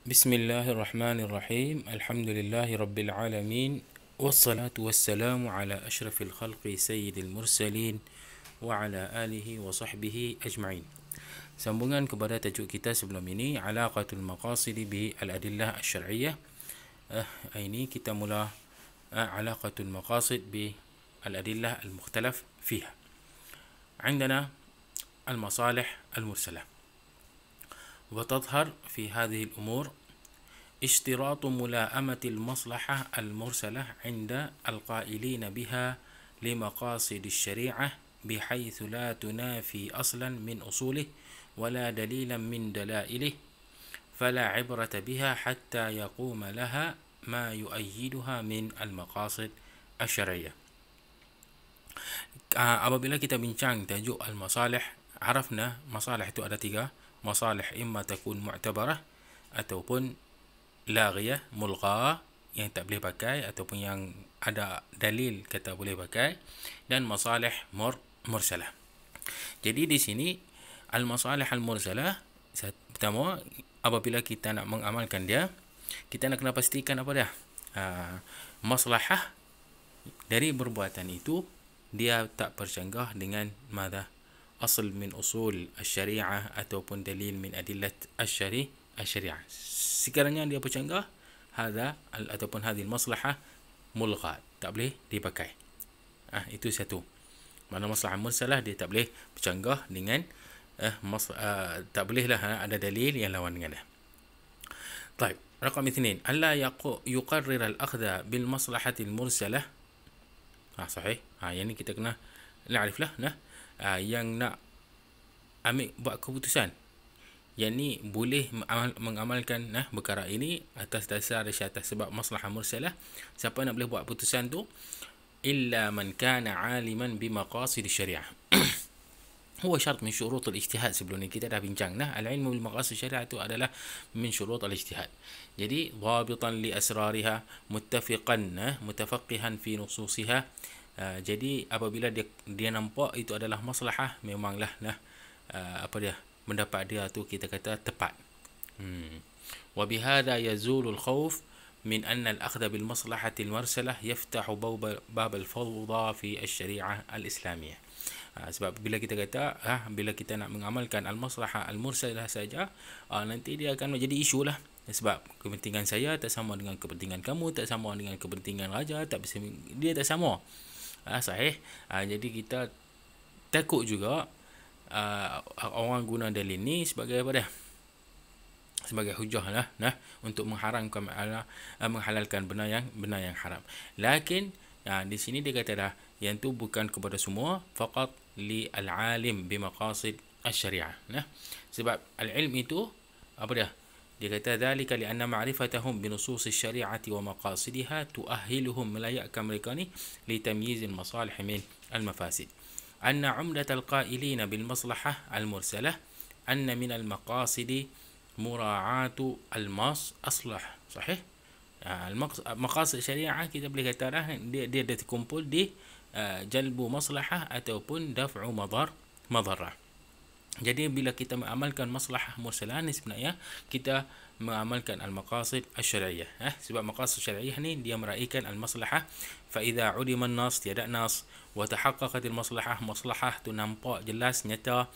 بسم الله الرحمن الرحيم الحمد لله رب العالمين والصلاة والسلام على أشرف الخلق سيد المرسلين وعلى آله وصحبه أجمعين. Sambungan kepada tajuk kita sebelum ini, Alaqatul Maqasid bi al-Adillah Asy-Syar'iyyah. Ini kita mula Alaqatul Maqasid bi al-Adillah al-Mukhtalaf fiha. عندنا المصالح المرسلة، وتظهر في هذه الأمور اشتراط ملائمة المصلحة المرسلة عند القائلين بها لمقاصد الشريعة بحيث لا تنافي أصلا من أصوله ولا دليلا من دلائله، فلا عبرة بها حتى يقوم لها ما يؤيدها من المقاصد الشرعية. Apabila kita bincang tajuk al-masalih, arafna masalih itu ada tiga. Masalih imma takun mu'tabarah ataupun laghiyah, mulgha yang tak boleh pakai ataupun yang ada dalil kata boleh pakai, dan masalih mursalah. Jadi di sini al-masalih al-mursalah, pertama apabila kita nak mengamalkan dia, kita nak kena pastikan apa dia? Maslahah dari perbuatan itu dia tak bercanggah dengan mada asal min usul syariah ataupun dalil min adillat syariah. Sekiranya dia bercanggah, hadza ataupun hadhihi maslahah mulgha, tak boleh dipakai. Itu satu. Mana maslahah mursalah, dia tak boleh bercanggah dengan tak bolehlah ada dalil yang lawan dengan dia. طيب رقم 2 ألا يقرر الأخذ بالمصلحة المرسلة. Sahih. Yang ni kita kena na'rif lah, yang nak ambil buat keputusan, yang ni boleh mengamalkan perkara ini atas dasar atas sebab maslahah mursalah. Siapa nak boleh buat keputusan tu? Illa man kana aliman bimaqasid syariah. Huwa syarat min syurut al-ijtihad. Sebelum ni kita dah bincang al-ilmu bil maqasid syariah itu adalah min syurut al-ijtihad. Jadi dhabitan li asrariha mutafaqihan fi nususiha. Jadi apabila dia nampak itu adalah maslahah, memanglah pendapat dia tu kita kata tepat. Wa bihadha yazulu al-khawf min anna al-akhdha bil maslahati al-mursalah yaftahu bab al-fawda fi asy-syari'ah al-islamiyah. Sebab bila kita kata bila kita nak mengamalkan al-maslahah al-mursalah saja, nanti dia akan menjadi isu lah. Sebab kepentingan saya tak sama dengan kepentingan kamu, tak sama dengan kepentingan raja, dia tak sama. Sahih. Jadi kita takut juga orang guna dalil ni sebagai apa dah? Sebagai hujah lah untuk mengharamkan menghalalkan benda yang haram. Lakin di sini dia kata dah, yang tu bukan kepada semua, faqat li al-alim bimaqasid asy-syariah. Sebab al-ilm itu apa dia? Dia kata dzalika li anna ma'rifatahum bi nusus asy-syari'ati wa maqasidiha tu'ahhiluhum, melayakkan mereka ni li tamyiz al-masalih min al-mafasid. Anna 'umdat al-qailin bil maslahah al-mursalah anna min al-maqasidi mura'atu al-aslah. Sahih. Maqasid syariah kita boleh kata dah, dia terkumpul di jalbu maslahah ataupun daf'u madarrah. Jadi bila kita mengamalkan maslahah mursalah ni, sebenarnya kita mengamalkan al-maqasid asy-syar'iyyah. Sebab maqasid syar'iyyah ni dia meraihkan al-maslahah. Fa idza udima an-nas, tiada nas, wa tahaqqaqat al-maslahah, maslahah tu nampak jelas nyata,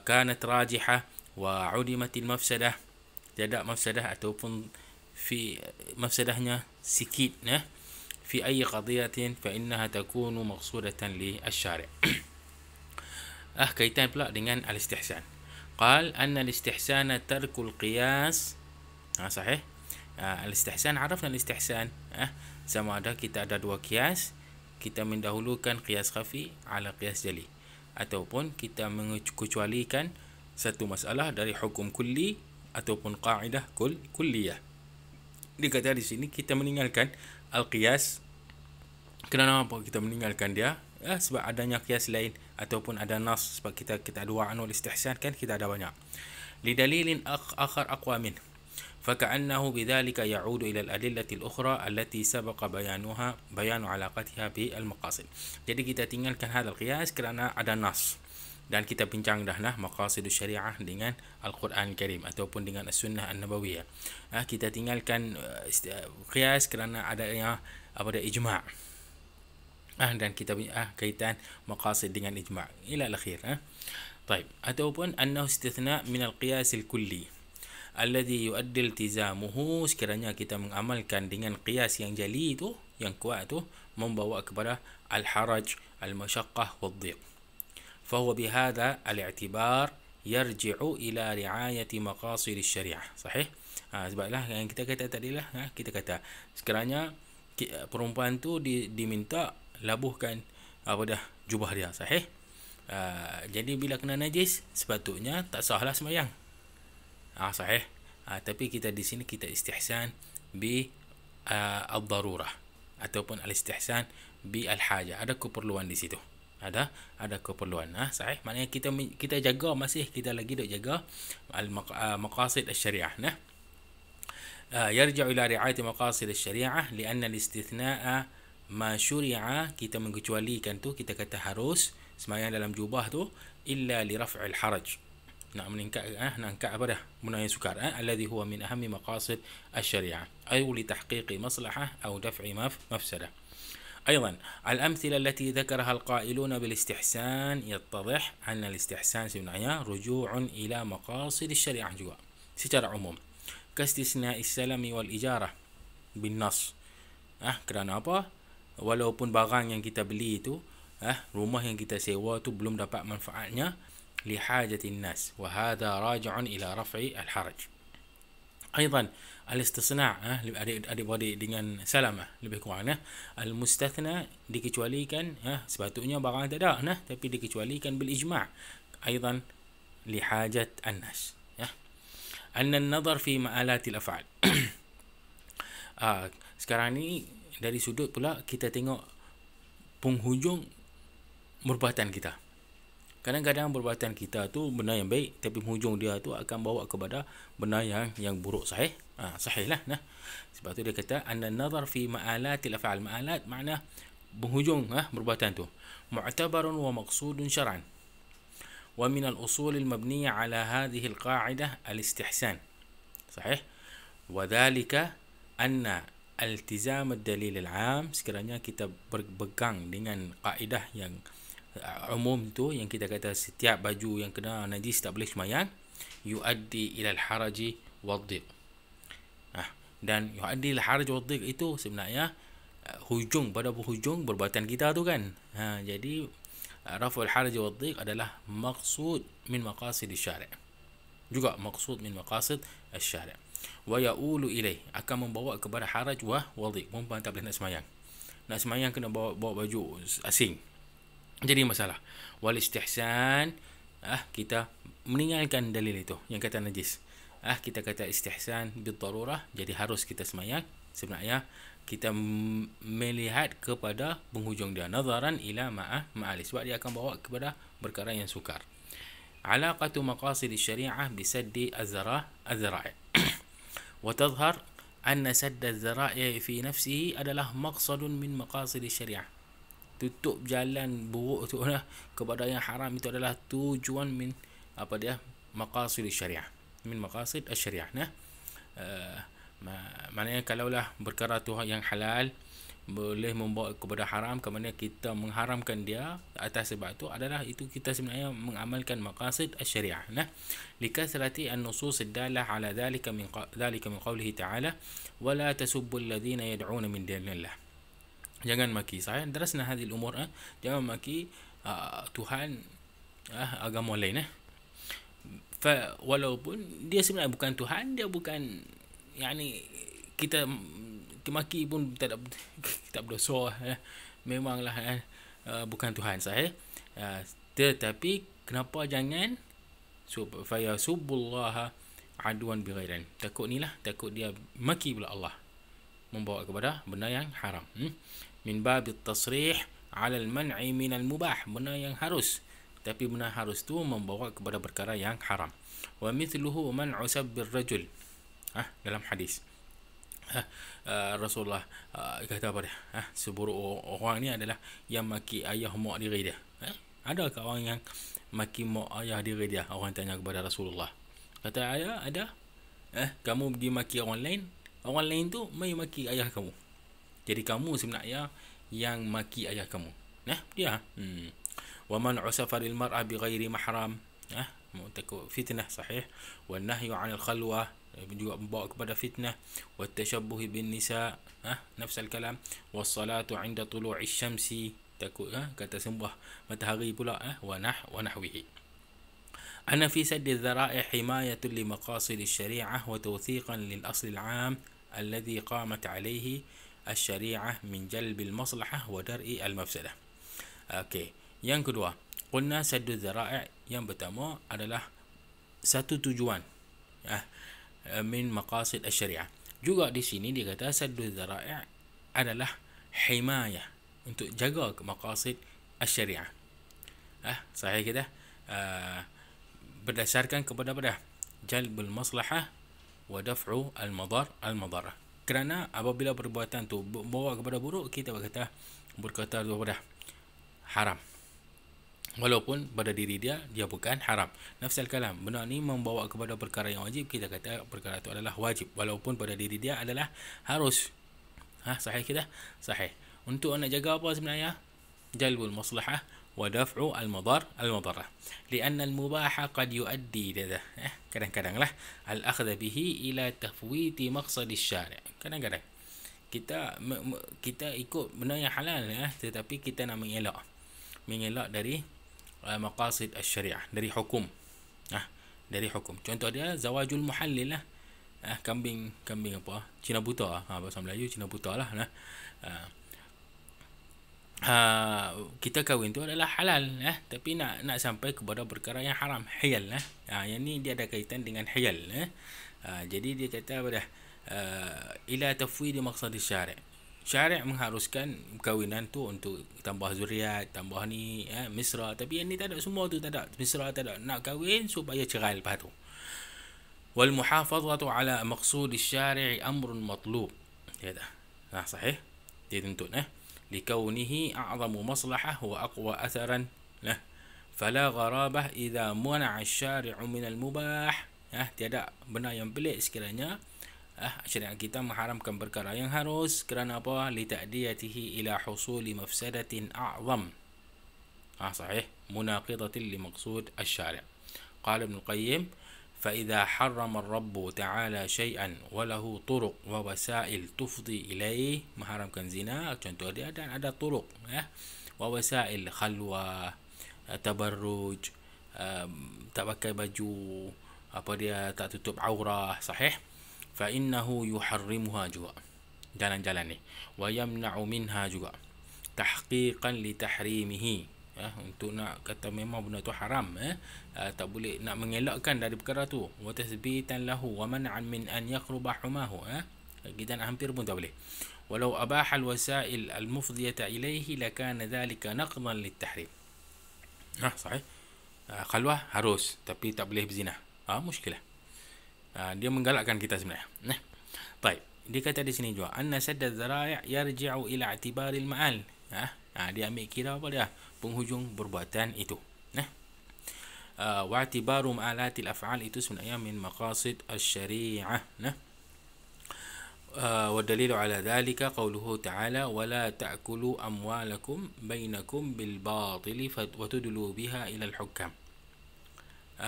kanat rajihah, wa udimat al-mafsadah, tiada mafsadah ataupun fi mafsadahnya sikit, fi ayyi qadiyatin fa innaha takunu maqsudatan li asy-syari'. Kaitan pula dengan al-istihsan. Qal anna al-istihsana tarkul qiyas. Sahih. Al-istihsan, arafna al-istihsan, sama ada kita ada dua qiyas, kita mendahulukan qiyas khafi ala qiyas jali, ataupun kita mengecualikan satu masalah dari hukum kulli ataupun qaidah kulliyah. Dikata di sini kita meninggalkan al-qiyas. Kenapa kita meninggalkan dia? Sebab adanya qiyas lain ataupun ada nas. Sebab kita ada wa'anul istihsan, kan kita ada banyak. Lidalilin akhar aqwa min, faka'annahu bidzalika ya'udu ila al-adillati al-ukhra allati sabaqa bayanu alaqatiha bil maqasid. Jadi kita tinggalkan hadal qiyas kerana ada nas. Dan kita bincang dah maqasidus syariah dengan Al-Quran Karim ataupun dengan As-Sunnah An-Nabawiyah. Kita tinggalkan qiyas kerana adanya ijma'. Dan kita kaitan maqasid dengan ijma' ila al-akhir. طيب ataupun annahu istithna' min al-qiyas al-kulli alladhi yuaddi iltizamuhu, sekiranya kita mengamalkan dengan qiyas yang jali itu, yang kuat itu, membawa kepada al-haraj, al-masyaqqah wad-dhiq. فهو بهذا الاعتبار يرجع إلى رعاية مقاصد الشريعة. صحيح. Sebablah yang kita kata tadi lah, kita kata sekiranya perempuan tu diminta labuhkan jubah dia. Sahih. Jadi bila kena najis sepatutnya tak sahlah sembahyang. Sahih. Tapi kita di sini kita istihsan bi al-darurah ataupun al-istihsan bi al-haja. Ada keperluan di situ. Ada keperluan. Sahih. Maknanya kita jaga, masih kita lagi dok jaga al-maqasid al-syariah. يرجع إلى رعاية مقاصد الشريعة لأن الاستثناء ما شرع, kita mengecualikan tu, kita kata harus sembahyang dalam jubah tu illa li raf'il haraj, nak angkat apa dah benda yang sukar, alladhi huwa min ahammi maqasid asy-syari'ah ay li tahqiqi maslahah aw daf'i mafsadah. أيضا الأمثلة التي ذكرها القائلون بالاستحسان يتضح أن الاستحسان sebenarnya رجوع إلى مقاصد الشريعة juga secara umum, كاستثناء السلم والإجارة بالنص. Kerana apa? Walaupun barang yang kita beli itu, rumah yang kita sewa tu belum dapat manfaatnya, lihajatin nas, wa hadha raji'un ila raf'i al-haraj. أيضا الاستثناء adik-adik dengan salamah lebih kurang al-mustathna dikecualikan, sepatutnya barang tak ada tapi dikecualikan bil ijma', أيضا lihajat an-nas. أن النظر في مآلات الأفعال. Sekarang ni dari sudut pula kita tengok penghujung perbuatan kita. Kadang-kadang perbuatan kita tu benda yang baik, tapi penghujung dia tu akan bawa kepada benda yang buruk. Sahih? Sahih lah. Sebab tu dia kata anna nazar fi ma'alatil af'al. Ma'alat makna penghujung perbuatan tu. Mu'tabarun wa maqsudun syar'an. Wa min al-usul al-mabniyah ala hadhihi al-qa'idah al-istihsan. Sahih? Wa dhalika anna iltizam ad-dalil al-'am, sekiranya kita berpegang dengan kaedah yang umum tu, yang kita kata setiap baju yang kena najis tak boleh sembahyang, yuaddi ila al-haraji wad-dhiq. Dan yuaddi ila al-haraji wad-dhiq itu sebenarnya hujung pada hujung perbuatan kita tu kan. Jadi raf'ul haraji wad-dhiq adalah maqsud min maqasid asy-syari'. Juga maqsud min maqasid asy-syari'. Wa ya'ulu ilaih, akan membawa kepada haraj wa wadhiq. Perempuan tak boleh nak sembahyang. Nak sembahyang kena bawa baju asing. Jadi masalah. Wal istihsan, kita meninggalkan dalil itu yang kata najis. Kita kata istihsan bil darurah, jadi harus kita sembahyang. Sebenarnya kita melihat kepada penghujung dia, nazaran ila ma'ali, sebab dia akan bawa kepada perkara yang sukar. Alaqatu maqasid asy-syari'ah bisaddi az-zara'i'. Wa tadhhar anna sadd az-zara'i' fi nafsihi adalah maqsadun min maqasid asy-syari'ah. Tutup jalan buruk tu kepada yang haram itu adalah tujuan min maqasid asy-syari'ah, min maqasid asy-syari'ah. Maknanya kalaulah perkara tu yang halal boleh membawa kepada haram, kemudian kita mengharamkan dia atas sebab tu, adalah itu kita sebenarnya mengamalkan maqasid asy-syari'ah. Likathrati an-nusus ad-dalah ala dhalika min qawlihi ta'ala wala tasubbu alladhina yad'una min dunillah. Jangan maki, saya darasna hadhihi al-umur, jangan maki Tuhan, agama lain. Walaupun dia sebenarnya bukan Tuhan, dia bukan, yani kita maki pun tak berdosa, memanglah bukan Tuhan saya. Tetapi kenapa jangan faya subbullaha adwan bighairin, takut dia maki pula Allah, membawa kepada benda yang haram. Min bab at-tasrih ala al-man'i min al-mubah, benda yang harus, tapi benda harus tu membawa kepada perkara yang haram. Wa mithluhu man'u sabbir rajul, dalam hadis Rasulullah kata apa dia, seburuk orang ni adalah yang maki ayah mak diri dia. Adakah orang yang maki mak ayah diri dia. Orang tanya kepada Rasulullah. Kata, ayah ada? Kamu pergi maki orang lain tu mai maki ayah kamu. Jadi kamu sebenarnya yang maki ayah kamu. Dia. Wa man usafar al mar'a bighairi mahram. Takut fitnah, sahih. Wan nahyu 'anil khalwah, juga membawa kepada fitnah. Wat tashabbuh bin nisa, nafs al kalam. Was salatu 'inda tulu'i syamsi, takut kata sembah matahari pula. Wa nahwihi. أن في سد الذرائع حماية لمقاصد الشريعة وتوثيقا للأصل العام الذي قامت عليه الشريعة من جلب المصلحة ودرء المفسدة. Yang kedua, قلنا سد الذرائع yang pertama adalah satu tujuan min maqasid الشريعة. Juga di sini dia kata سد الذرائع adalah himayah, untuk jaga maqasid الشريعة. Sahih kita? Berdasarkan kepada jalbul maslahah wa daf'u al-madarah. Kerana apabila perbuatan tu bawa kepada buruk, kita berkata kepada haram. Walaupun pada diri dia bukan haram. Nafsul kalam, benda ni membawa kepada perkara yang wajib, kita kata perkara itu adalah wajib, walaupun pada diri dia adalah harus. Sahih kita? Sahih. Untuk nak jaga apa sebenarnya? Jalbul maslahah ودفع المضرة لأن المباح قد يؤدي إلى kadang-kadang lah الأخذ به إلى تفويت مقصد الشارع. Kadang-kadang kita ikut benda yang halal, tetapi kita nak mengelak dari maqasid al-syariah, dari hukum. Contoh dia zawajul muhallil lah. Kambing apa? Cina buta. Bahasa Melayu Cina buta lah. Kita kahwin tu adalah halal, tapi nak sampai kepada perkara yang haram, hiyal. Yang ni dia ada kaitan dengan hiyal. Jadi dia kata pada ila tafwid maqsad syari'. Syari' mengharuskan kahwinan tu untuk tambah zuriat, tambah ni misra, tapi yang ni tak ada, semua tu tak ada. Misra tak ada, nak kahwin supaya cerai lepas tu. Wal muhafazatu ala maqsud syari' amrun matlub. Dia dah. Sahih. Dia tuntut لكونه أعظم مصلحة وأقوى أثرا له فلا غرابة إذا منع الشارع من المباح. Tiada benda yang pelik sekiranya syariat kita mengharamkan perkara yang harus. Kerana apa? لتأديته إلى حصول مفسدة أعظم. صحيح. مناقضة لمقصود الشارع. قال ابن القيم فإذا حرم الرب تعالى شيئا وله طرق ووسائل تفضي إليه, mengharamkan zina, contoh dia ada طرق ووسائل خلوة, tabarruj, tak pakai baju, tak tutup aurah, sahih, فإنه يحرمها juga, jalan-jalan ni, ويمنع منها juga, تحقيقا لتحريمه, untuk nak kata memang benda tu haram, tak boleh nak mengelakkan dari perkara tu, wa tathbitan lahu wa man'an min an yaqruba humahu, kita nak hampir pun tak boleh. Walau abaha alwasail almufdiyata ilayhi lakana dhalika naqdan litahrim. Sahih. Khalwah harus, tapi tak boleh berzina. Muskilah. Dia menggalakkan kita sebenarnya. Baik, dia kata di sini juga anna sadda dzara'i' yarji'u ila i'tibaril ma'al. Dia ambil kira apa dia? Penghujung perbuatan itu. Wa'tibaru ma'alatil af'al itu sebenarnya min maqasid asy-syari'ah. Wa dalilu ala dhalika qawluhu ta'ala wa la ta'kulu amwalakum bainakum bil batili wa tudlu biha ila al-hukam.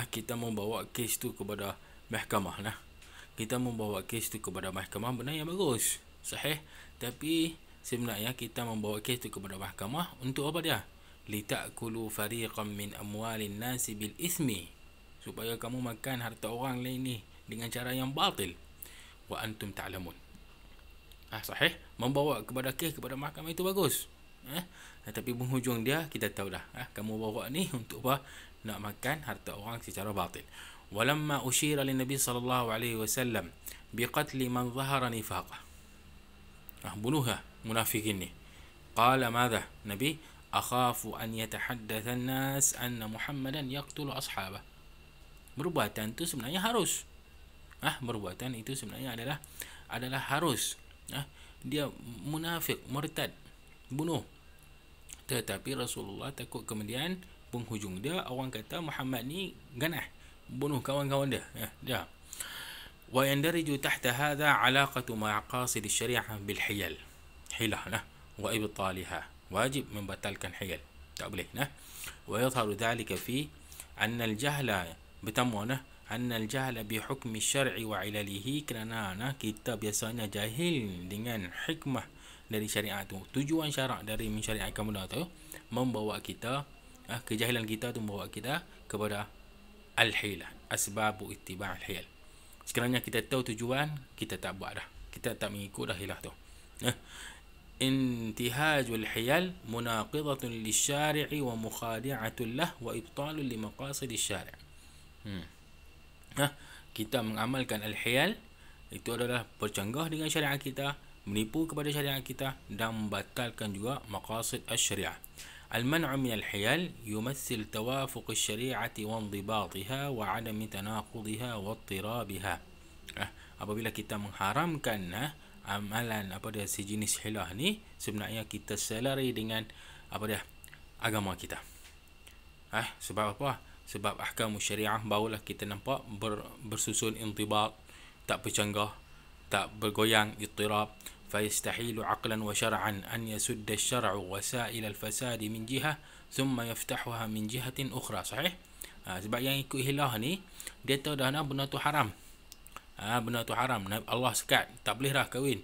Kita membawa kes tu kepada mahkamah. Kita membawa kes tu kepada mahkamah, benar yang bagus, sahih. Tapi sebenarnya kita membawa kes tu kepada mahkamah untuk apa dia? Litakulu fariqan min amwalin nasi bil ismi, supaya kamu makan harta orang lain ni dengan cara yang batil. Wa antum ta'lamun. Sahih. Membawa kepada kes kepada mahkamah itu bagus. Tapi penghujung dia kita tahu dah. Kamu bawa ni untuk apa? Nak makan harta orang secara batil. Walamma ushira lin nabi sallallahu alaihi wasallam biqatli man zahara nifaqah. Bunuhlah munafikin ni. Qala madha? Nabi, akhafu an yatahaddatha an-nas anna Muhammadan yaqtulu ashabah. Perbuatan itu sebenarnya harus. Perbuatan itu sebenarnya adalah harus. Dia munafik, murtad, bunuh. Tetapi Rasulullah takut kemudian penghujung dia orang kata Muhammad ni ganas, bunuh kawan-kawan dia. Dia. ويندرج تحت هذا علاقة مقاصد الشريعة بالحيل. حيلة وإبطالها. واجب membatalkan حيل. Tak boleh. ويظهر ذلك في أن الجهل bertemu أن الجهل بحكم الشرع وعلله, kerana kita biasanya jahil dengan hikmah dari syariat tu. Tujuan syarak dari mensyariatkan benda tu membawa kita, kejahilan kita tu membawa kita kepada al-hilah, asbabu ittiba' al-hiyal. Sekiranya kita tahu tujuan, kita tak buat dah, kita tak mengikut dah hilah tu. Intihajul hiyal munaqidatun lisyari'i wa mukhadi'atun lah wa ibtalun li maqasidis syari'. Kita mengamalkan al-hiyal itu adalah bercanggah dengan syariat kita, menipu kepada syariat kita, dan membatalkan juga maqasid asy-syariah. Al-man'u min al-hiyal yumassil tawafuq asy-syari'ati wa inḍibatiha wa 'adami tanaqudiha wa ittirabiha. Apabila kita mengharamkan amalan sejenis hilah ni, sebenarnya kita selari dengan agama kita. Sebab apa? Sebab ahkam syariah barulah kita nampak bersusun intibat, tak bercanggah, tak bergoyang, ittirab. فيستحيل عقلا وشرعا أن يسد الشرع وسائل الفساد من جهة ثم يفتحها من جهة أخرى. صحيح؟ sebab yang ikut hilah ni, dia tahu dah benda tu haram. Benda tu haram, Allah sekat, tak boleh dah kahwin.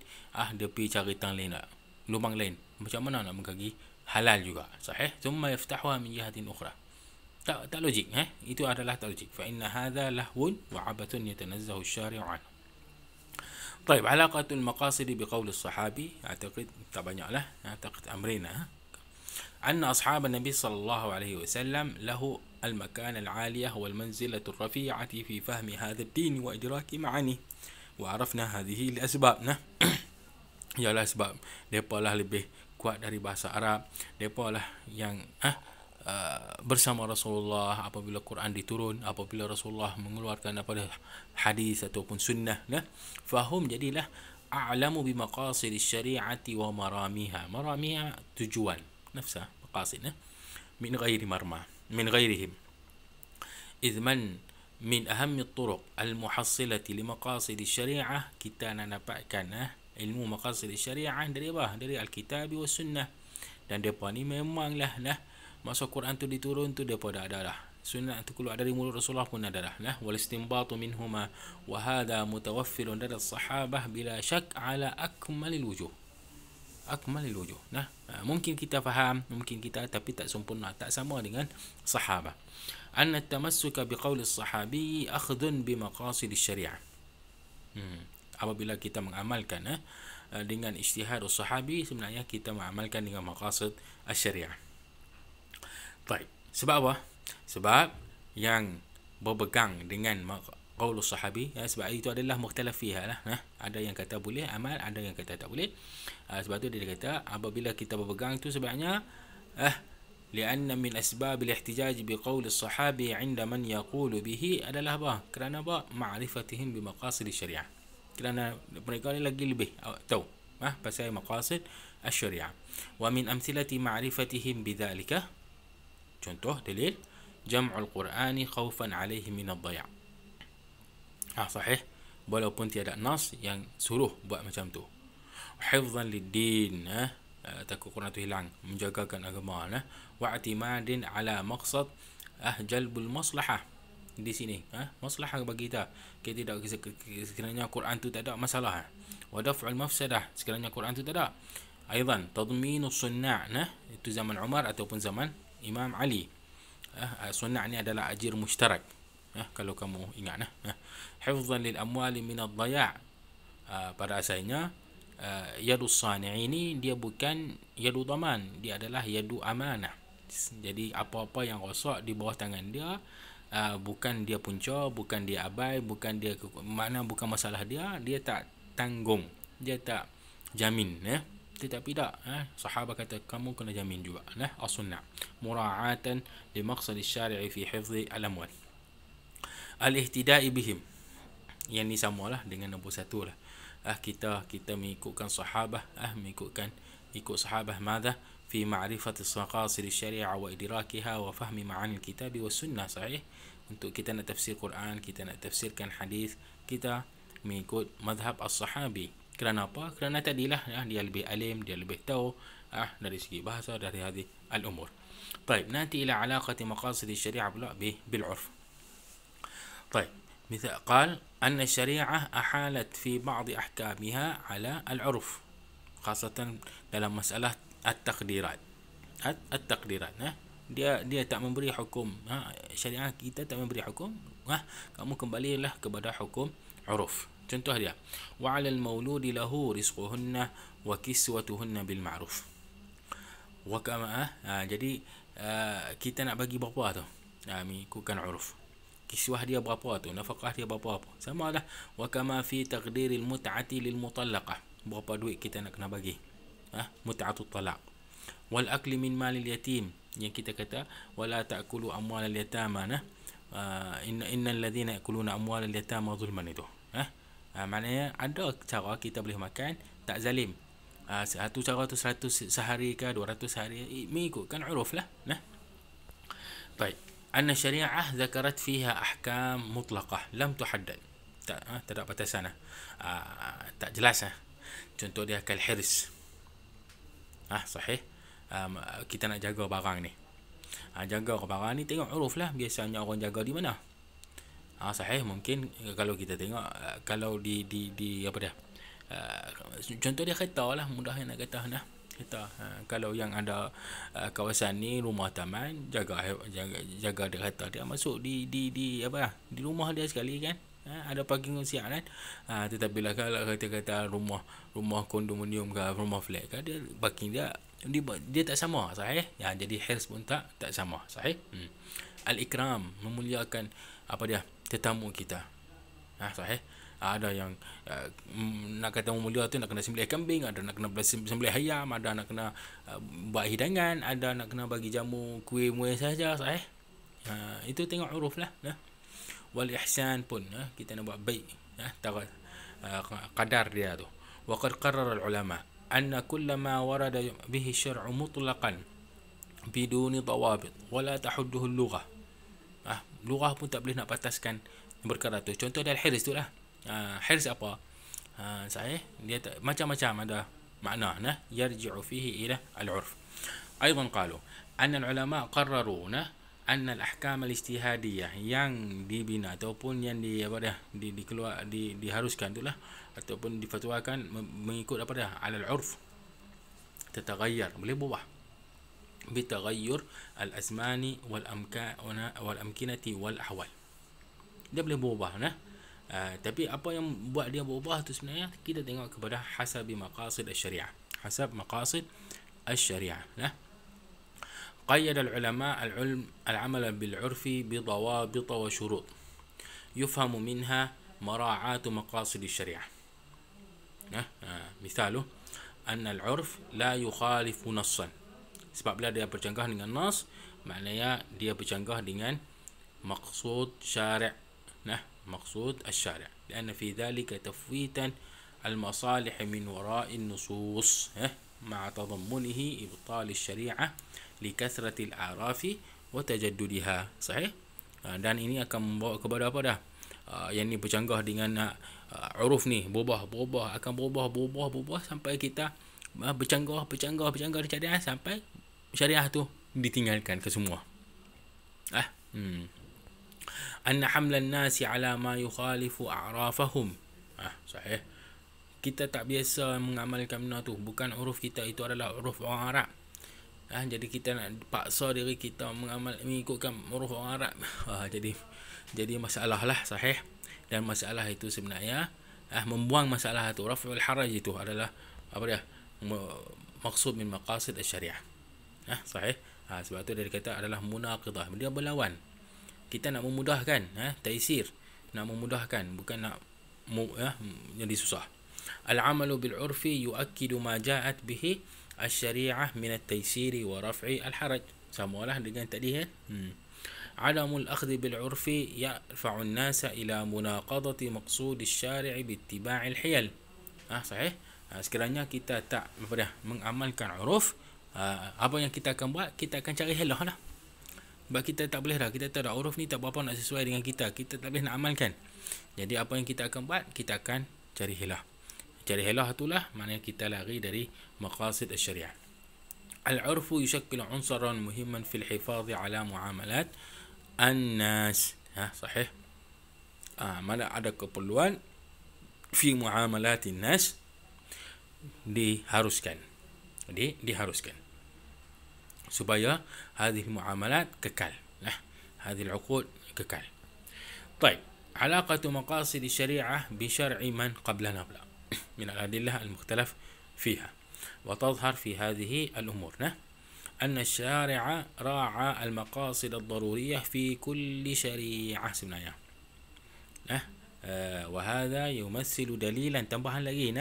Dia pergi cari tang lain, lubang lain. Macam mana nak mengkaki halal juga. Sahih? ثم يفتحها من جهة أخرى. tak logik. Itu adalah tak logik. فإن هذا لهو وعبث يتنزه الشارع عنه. طيب، علاقة المقاصد بقول الصحابي. أعتقد طبعا أعتقد أمرنا أن أصحاب النبي صلى الله عليه وسلم له المكانة العالية والمنزلة الرفيعة في فهم هذا الدين وإدراك معانيه. وعرفنا هذه الأسباب. ialah sebab mereka lah lebih kuat dari bahasa Arab, mereka lah yang bersama Rasulullah apabila Quran diturun, apabila Rasulullah mengeluarkan hadis ataupun sunnah, fahum jadilah a'lamu bi maqasid syari'ati wa maramiha. Maramiha tujuan, nafsah maqasid, min ghairi marma, min ghairihim. Idh man min ahammi at-turuq al-muhassilati li maqasid syari'ah, kita nak dapatkan ilmu maqasid syari'ah dari apa? Dari al-kitab wa sunnah. Dan depa ni memanglah masa Quran tu diturun tu depa dah ada dah. Sunnah tu keluar dari mulut Rasulullah pun ada dah. Wal istinbatu minhuma wa hadha mutawaffirun dari sahabah bila syak ala akmalil wujuh. Akmalil wujuh. Mungkin kita faham, mungkin kita, tapi tak sempurna, tak sama dengan sahabah. Anna at-tamassuka biqauli as-sahabi akhdhun bi maqasid asy-syari'ah. Apabila kita mengamalkan dengan ijtihad as-sahabi, sebenarnya kita mengamalkan dengan maqasid asy-syari'ah. Baik. Sebab apa? Sebab yang berpegang dengan qaulus sahabi, sebab itu adalah mukhtalaf fiha lah. Ada yang kata boleh amal, ada yang kata tak boleh. Sebab tu dia kata apabila kita berpegang tu sebenarnya lianna min asbab al-ihtijaj biqaulus sahabi 'inda man yaqulu bihi adalah apa? Kerana apa? Ma'rifatihim bi maqasid syariah. Kerana mereka ni lagi lebih tahu pasal maqasid asy-syariah. Wa min amthilati ma'rifatihim bidzalika, contoh dalil jam'ul Qur'ani khaufan alaihi min ad-dhaya'. Sahih, walaupun tiada nas yang suruh buat macam tu. Hifzan lid-din, takut Quran tu hilang, menjagakan agama, wa i'timadin ala maqsad jalbul maslahah. Di sini maslahah bagi kita. Kita tidak sekiranya Quran tu tak ada masalah. Wa daf'ul mafsadah, sekiranya Quran tu tak ada. Aidan tadminus sunna', itu zaman Umar ataupun zaman Imam Ali. Sunnah ni adalah ajir mushtarak, kalau kamu ingat. Hifzan lil amwali min ad-dhaya', pada asalnya yadu sani' ini dia bukan yadu dhaman, dia adalah yadu amanah. Jadi apa-apa yang rosak di bawah tangan dia, bukan dia punca, bukan dia abai, bukan dia bukan masalah dia tak tanggung, dia tak jamin. Tetapi tak, sahabat kata kamu kena jamin juga. As-sunnah mura'atan li maqsad asy-syari'i fi hifdhi al-amwal. Al-ihtida'i bihim, yang ni samalah dengan nombor 1 lah. Kita mengikutkan sahabat, mengikutkan ikut sahabah ماذا في معرفة مقاصد الشريعة وإدراكها وفهم معاني الكتاب والسنة. صحيح. Untuk kita nak tafsir Quran, kita nak tafsirkan hadis, kita mengikut mazhab as-sahabi. Kerana apa? Kerana tadilah dia lebih alim, dia lebih tahu dari segi bahasa, dari hadis al-umur. طيب نأتي إلى علاقة مقاصد الشريعة بالعرف. طيب مثال قال أن الشريعة أحالت في بعض أحكامها على العرف، خاصة dalam masalah at-taqdirat. Dia tak memberi hukum, syariah kita tak memberi hukum, kamu kembalilah kepada hukum uruf. Contoh dia, wa 'alal mauludi lahu rizquhunna wa kiswatuhunna bil ma'ruf. Wa kama jadi kita nak bagi berapa tu? Mengikutkan uruf. Kiswah dia berapa tu? Nafkah dia berapa? Samalah wa kama fi taqdiril mut'ati lil mutallaqah. Berapa duit kita nak kena bagi? Mut'atut talaq. Wal akli min malil yatim, yang kita kata wala ta'kulu amwalal yatama, innal ladzina ya'kuluna amwalal yatama zulman itu. Maknanya ada cara kita boleh makan tak zalim. Satu cara tu 100 sehari ke 200 sehari, mengikutkan uruf lah. Baik, anna syariah zakarat fiha ahkam mutlaqah lam tuhaddad. Tak ada batasan, tak jelas. Contoh dia kal hirs. Sahih. Kita nak jaga barang ni. Jaga barang ni tengok uruf lah, biasanya orang jaga di mana. Sahih. Mungkin kalau kita tengok kalau di apa dia, contoh dia kereta lah, mudah nak kata kereta. Kalau yang ada kawasan ni rumah taman, jaga dia kereta dia masuk di apa di rumah dia sekali kan. Ada parking siap kan. Tetapi lah kalau kata rumah kondominium ke rumah flat ke, dia parking dia tak sama. Sahih. Jadi hirs pun tak sama. Sahih. Al-ikram, memuliakan apa dia, tetamu kita. Sahih. Ada yang nak kata memulia tu nak kena sembelih kambing, ada nak kena sembelih ayam, ada nak kena buat hidangan, ada nak kena bagi jamu kuih muih saja. Sahih. Itu tengok uruf lah. Wal ihsan pun, kita nak buat baik, qadar dia tu. Wa qad qarrara al-ulama anna kull ma warada bihi syar'u mutlaqan biduni dawabit wala tahudduhu al-lughah. Lughah pun tak boleh nak bataskan perkara tu. Contoh dia al-hirs tu lah. Hirs apa? Sahih. Dia macam-macam ada makna, yarji'u fihi ila al-'urf. Aidan qalu anna al-ulama qarraru anna al-ahkam al-ijtihadiyah, yang dibina ataupun yang diharuskan itulah ataupun difatwakan mengikut apa dia, alal urf, tataghayyar, boleh berubah bitaghayyur al-azmani wal amkinati wal ahwal. Dia boleh berubah. Tapi apa yang buat dia berubah tu sebenarnya kita tengok kepada hasabi maqasid asy-syariah, hasab maqasid asy-syariah. قيد العلماء العمل بالعرف بضوابط وشروط يفهم منها مراعاة مقاصد الشريعة. مثاله أن العرف لا يخالف نصا. Sebab bila dia bercanggah dengan nas, maknanya dia bercanggah dengan maqsud syari', maqsud asy-syari', لأن في ذلك تفويتا المصالح من وراء النصوص مع تضمنه إبطال الشريعة لكثرة الأعراف وتجددها. Sahih. Dan ini akan membawa kepada apa dah? Yang ni bercanggah dengan uruf ni berubah akan berubah sampai kita bercanggah syariah sampai syariah tu ditinggalkan ke semua. Anna hamlan nasi ala ma yukhalifu a'rafahum. Sahih. Kita tak biasa mengamalkan benda tu, bukan uruf kita, itu adalah uruf orang Arab. Jadi kita nak paksa diri kita mengikutkan uruf orang Arab. Jadi masalah lah. Sahih. Dan masalah itu sebenarnya membuang masalah itu, raf'ul haraj itu adalah apa dia, maksud min maqasid asy-syariah. Sahih. Sebab tu dia kata adalah munaqidah, dia berlawan. Kita nak memudahkan, taisir, nak memudahkan, bukan nak jadi susah. Al-amalu bil urfi yu'akkidu ma ja'at bihi الشريعة من التيسير ورفع الحرج. سموله dengan tadi عدم الأخذ بالعرف يرفع الناس إلى مناقضة مقصود الشارع باتباع الحيل. صحيح. Sekiranya kita tak mengamalkan uruf, apa yang kita akan buat, kita akan cari helah lah. Sebab kita tak boleh dah, kita tahu dah uruf ni tak berapa nak sesuai dengan kita tak boleh nak amalkan. Jadi apa yang kita akan buat, kita akan cari helah. Cari helah itulah maknanya kita lari dari maqasid al-syariah. Al-urfu yushakkilu unsaran muhimman fil hifadhi ala muamalat an-nas. Sahih. Mana ada keperluan fi muamalatin nas, diharuskan supaya hadhihi muamalat kekal, hadhihi al-uqud kekal. طيب علاقة مقاصد الشريعة بشرع من قبلنا من الأدلة المختلف فيها، وتظهر في هذه الأمور أن الشارع راعى المقاصد الضرورية في كل شريعة sebenarnya. وهذا يمثل دليلا، tambahan lagi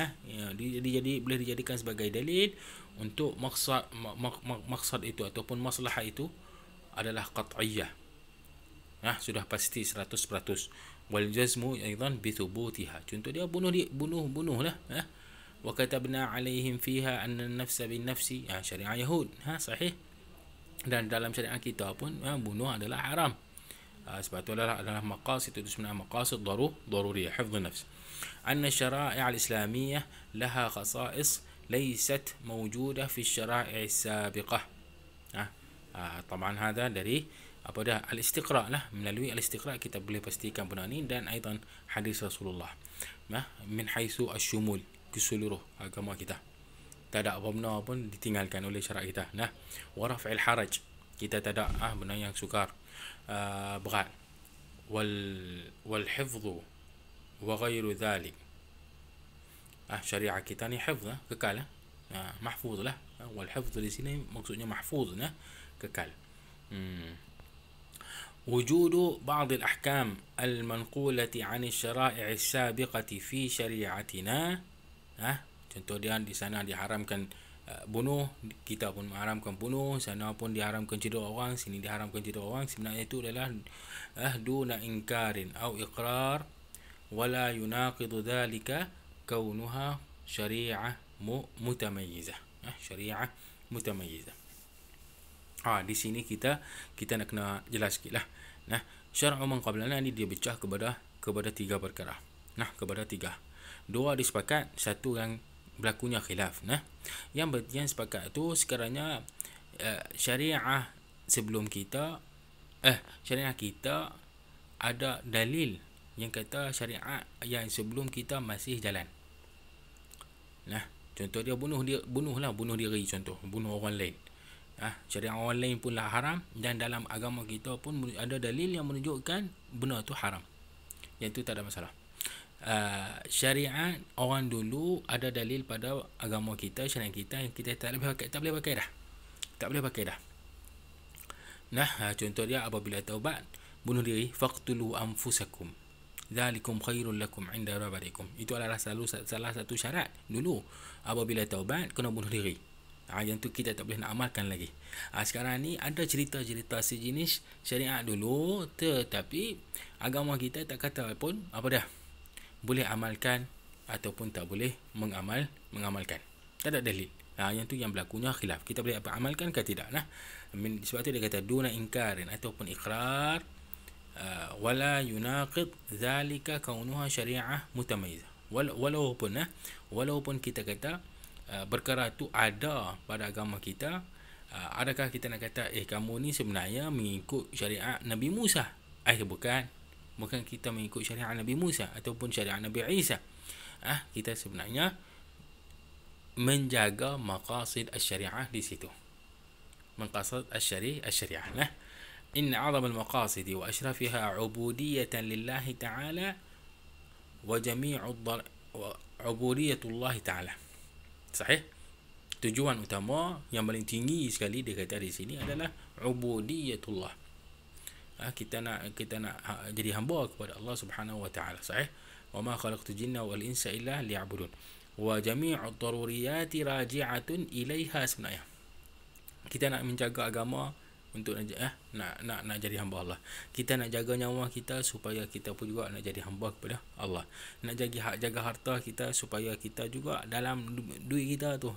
boleh dijadikan sebagai dalil untuk maksad itu ataupun maslahah itu adalah qat'iyyah, sudah pasti 100%. wal jazmu aidan bi thubutiha, contoh dia bunuh lah. Wa katabna alaihim fiha anna an-nafsa bin nafsi, syariah Yahud, sahih. Dan dalam syariat kita pun bunuh adalah haram. Sebab itu adalah maqasid, itu sebenarnya maqasid daruriyah, hifdz nafs. Anna syara'i' al-islamiyah laha khasa'is laysat mawjudah fi syara'i' as-sabiqah. Taman hada dari al-istiqra' lah, melalui al-istiqra' kita boleh pastikan benda ni, dan aidan hadis Rasulullah min haitsu asy-syumul, keseluruh agama kita, tak ada apa benda pun ditinggalkan oleh syarak kita. Wa raf'il haraj, kita tak ada benda yang sukar, berat. Wal hifdhu wa ghairu dhalik, syariat kita ni hifdh, kekal, mahfuz lah. Wal hifdh di sini maksudnya mahfuz, kekal. وجود بعض الأحكام المنقولة عن الشرائع السابقة في شريعتنا. Contoh dia di sana diharamkan bunuh, kita pun mengharamkan bunuh, sana pun diharamkan cedera orang, sini diharamkan cedera orang. Sebenarnya itu adalah duna inkarin au iqrar, wala yunaqidu dhalika kaunuha syari'ah mutamayyizah. Syari'ah mutamayyizah. Di sini kita nak kena jelas sikit lah. Syar'u man qablana ni dia pecah kepada 3 perkara. Kepada 3. 2 disepakat, 1 yang berlakunya khilaf. Yang sepakat tu sekiranya syariah sebelum kita, syariah kita ada dalil yang kata syariat yang sebelum kita masih jalan. Contoh dia bunuh diri, contoh bunuh orang lain. Syariat orang lain pun lah haram, dan dalam agama kita pun ada dalil yang menunjukkan benda tu haram. Yang tu tak ada masalah. Syariat orang dulu ada dalil pada agama kita, syariat kita yang kita tak boleh pakai dah. Contoh dia apabila taubat, bunuh diri, faqtulu anfusakum dzalikum khairul lakum 'inda rabbaikum. Itu adalah salah satu syarat dulu. Apabila taubat kena bunuh diri. Yang tu kita tak boleh nak amalkan lagi. Sekarang ni ada cerita-cerita sejenis syariat dulu, tetapi agama kita tak kata pun boleh amalkan ataupun tak boleh mengamalkan. Tak ada dalil. Yang tu yang berlakunya khilaf. Kita boleh amalkan ke tidak? Sebab tu dia kata duna inkarin ataupun iqrar, wala yunaqid zalika kaunuha syariah mutamayyizah. Walaupun kita kata perkara tu ada pada agama kita, adakah kita nak kata kamu ni sebenarnya mengikut syariat Nabi Musa? Bukan kita mengikut syariat Nabi Musa ataupun syariat Nabi Isa. Kita sebenarnya menjaga maqasid asy-syariah di situ. Maqasid asy-syariah. Inna 'azam al-maqasid wa ashrafiha 'ubudiyatan lillahi ta'ala wa jami'u 'ubudiyatullah ta'ala. Sahih? Tujuan utama yang paling tinggi sekali dia kata di sini adalah ubudiyatullah. Kita nak jadi hamba kepada Allah Subhanahu wa taala. Sahih? Wa ma khalaqtu jinna wal insa illa liya'budun. Wa jami'u daruriyati raji'atun ilaiha sebenarnya. Kita nak menjaga agama untuk nak jadi hamba Allah. Kita nak jaga nyawa kita supaya kita pun juga nak jadi hamba kepada Allah. Nak jaga harta kita supaya kita juga dalam duit kita tu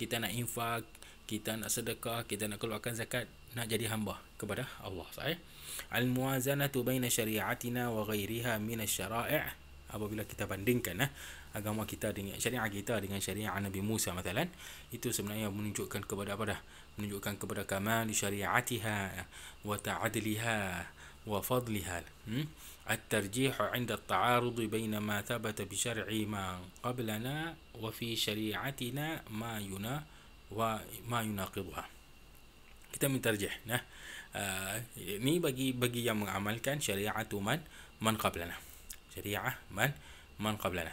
kita nak infak, kita nak sedekah, kita nak keluarkan zakat, nak jadi hamba kepada Allah. Sahih. Al-muwazanatu baina syari'atina wa ghairiha min asy-syara'i'. Apabila kita bandingkan agama kita dengan syariat kita dengan syariat Nabi Musa misalan, itu sebenarnya menunjukkan kepada apa dah? Menunjukkan kepada kamal syariatiha wa ta'adliha wa fadliha. الترجيح عند التعارض بين ما ثبت بشرع ما قبلنا وفي شريعتنا ما يناقضها. Kita mentarjih ini bagi yang mengamalkan syariat man qablana. Syariah man qablana.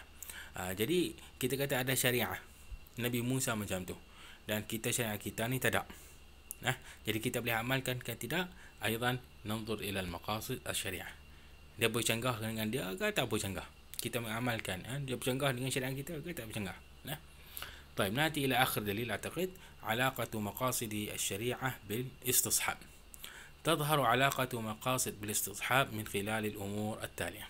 Jadi kita kata ada syariah Nabi Musa macam tu, dan kita syariat kita ni tak ada. Jadi kita boleh amalkan kan tidak? Aidan nanzur ila al-maqasid asy-syariah. Dia bercanggah dengan dia ke tak bercanggah? Kita mengamalkan dia bercanggah dengan syariat kita ke tak bercanggah? طيب نأتي إلى آخر دليل أعتقد علاقة مقاصد الشريعة بالاستصحاب. تظهر علاقة مقاصد بالاستصحاب من خلال الأمور التالية.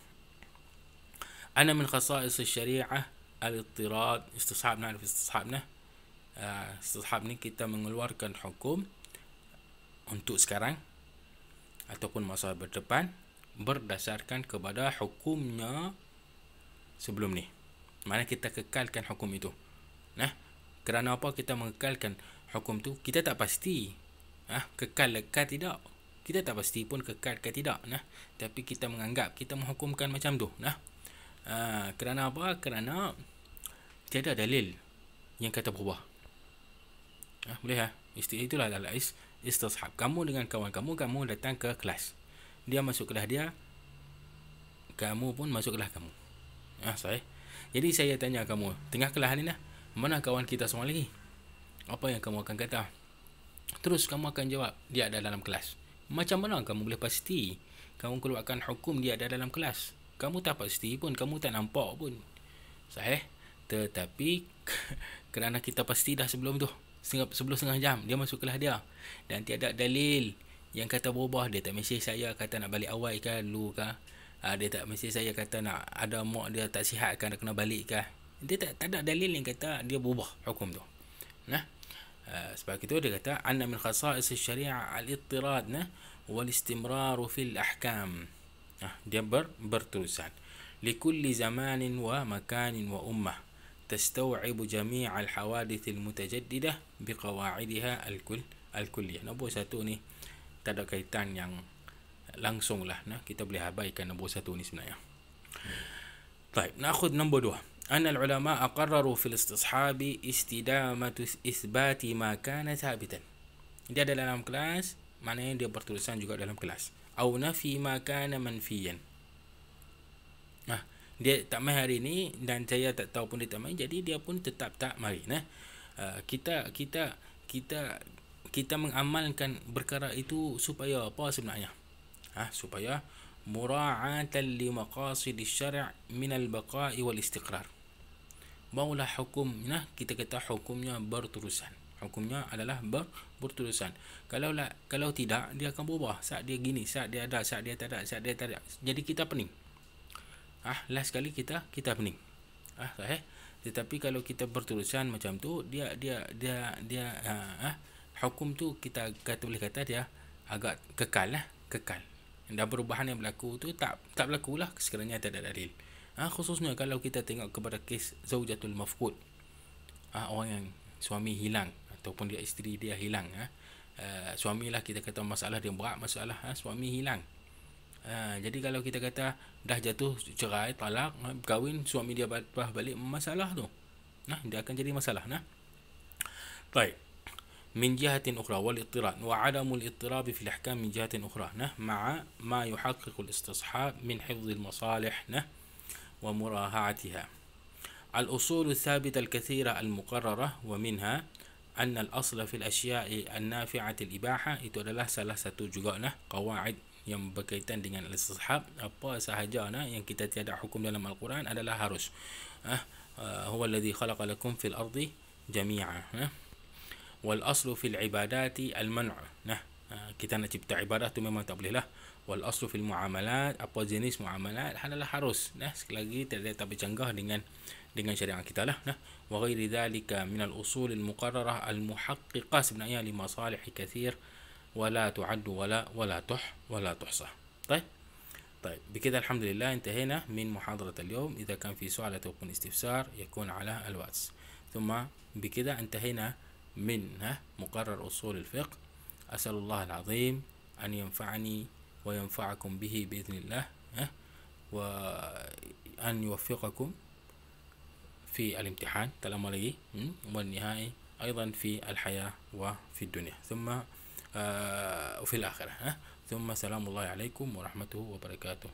أن من خصائص الشريعة الاضطراد. استصحاب نعرف استصحابنا. استصحاب ni kita mengeluarkan hukum untuk sekarang ataupun masa berdepan berdasarkan kepada hukumnya sebelum ni. Mana kita kekalkan hukum itu. Kerana apa kita mengekalkan hukum tu? Kita tak pasti kekal ke tidak. Kita tak pasti pun kekal ke tidak. Tapi kita menganggap, kita menghukumkan macam tu. Kerana apa? Kerana tiada dalil yang kata berubah. Boleh itulah adalah istishab. Kamu dengan kawan kamu datang ke kelas. Dia masuk kelas dia, kamu pun masuk kelas kamu. Sahih. Jadi saya tanya kamu, tengah kelas ni mana kawan kita semua lagi? Apa yang kamu akan kata? Terus kamu akan jawab, dia ada dalam kelas. Macam mana kamu boleh pasti kamu keluarkan hukum dia ada dalam kelas? Kamu tak pasti pun, kamu tak nampak pun. Sahih. Tetapi kerana kita pasti dah sebelum tu, sebelum setengah jam dia masuk kelas dia, dan tiada dalil yang kata berubah. Dia tak mesej saya kata nak balik awal ke dulu ke. Dia tak mesej saya kata nak ada mak dia tak sihat ke, nak kena balik ke. Dia tak ada dalil yang kata dia berubah hukum tu. Sebab itu dia kata anna min khasa'is asy-syari'ah al-ittirad wal istimrar fil ahkam. Dia berterusan. Likulli zamanin wa makanin wa ummah tastaw'ib jami' al-hawadith al-mutajaddidah biqawa'idiha al-kulliyah. Nombor satu ni tak ada kaitan yang langsung lah. Kita boleh abaikan nombor satu ni sebenarnya. Baik, نأخذ nombor 2. أن العلماء قرروا في الاستصحاب استدامة إثبات ما كان ثابتا. Dia ada dalam kelas, maknanya dia berterusan juga dalam kelas. أو نفي ما كان منفيا. Dia tak mai hari ni dan saya tak tahu pun dia tak mai, jadi dia pun tetap tak mari. Kita mengamalkan perkara itu supaya apa sebenarnya? Supaya mura'atan li maqasid asy-syar' min al-baqa'i wal istiqrar. Barulah hukum kita kata hukumnya berterusan. Hukumnya adalah berterusan. Kalau tidak dia akan berubah. Saat dia gini, saat dia ada, saat dia tak ada, saat dia tak ada. Jadi kita pening. Last kali kita pening. Sahih. Tetapi kalau kita berterusan macam tu, dia hukum tu kita boleh kata dia agak kekal. Dan perubahan yang berlaku tu tak berlakulah sekiranya tak ada dalil. Khususnya kalau kita tengok kepada kes zaujatul mafqud, orang yang suami hilang ataupun dia isteri dia hilang. Suamilah kita kata masalah dia berat, masalah suami hilang. Jadi kalau kita kata dah jatuh cerai, talak, kahwin, suami dia balik, masalah tu dia akan jadi masalah. Baik. من جهة أخرى والاضطراب وعدم الاضطراب في الأحكام من جهة أخرى مع ما يحقق الاستصحاب من حفظ المصالح ومراعاتها. الأصول الثابتة الكثيرة المقررة ومنها أن الأصل في الأشياء النافعة الإباحة. Itu adalah salah satu juga qawaid yang berkaitan dengan al-istishab. Apa sahaja yang kita tiada hukum dalam Al-Quran adalah harus. هو الذي خلق لكم في الأرض جميعا. والأصل في العبادات المنع. Kita nak cipta ibadah tu memang tak boleh lah. Wal aslu fil muamalat, apa jenis muamalat adalah harus sekali lagi tak bercanggah dengan syariat kita lah. Wa ghairi dhalika min al usul al muqarrarah al muhaqqiqah sebenarnya li masalih kathir ولا تعد ولا تحصى. طيب بكده الحمد لله انتهينا من محاضرة اليوم. إذا كان في سؤال أو استفسار يكون على الواتس. ثم بكده انتهينا من مقرر أصول الفقه. أسأل الله العظيم أن ينفعني وينفعكم به بإذن الله، وأن يوفقكم في الامتحان تلاملي والنهائي أيضا في الحياة وفي الدنيا ثم وفي الآخرة. ثم سلام الله عليكم ورحمته وبركاته.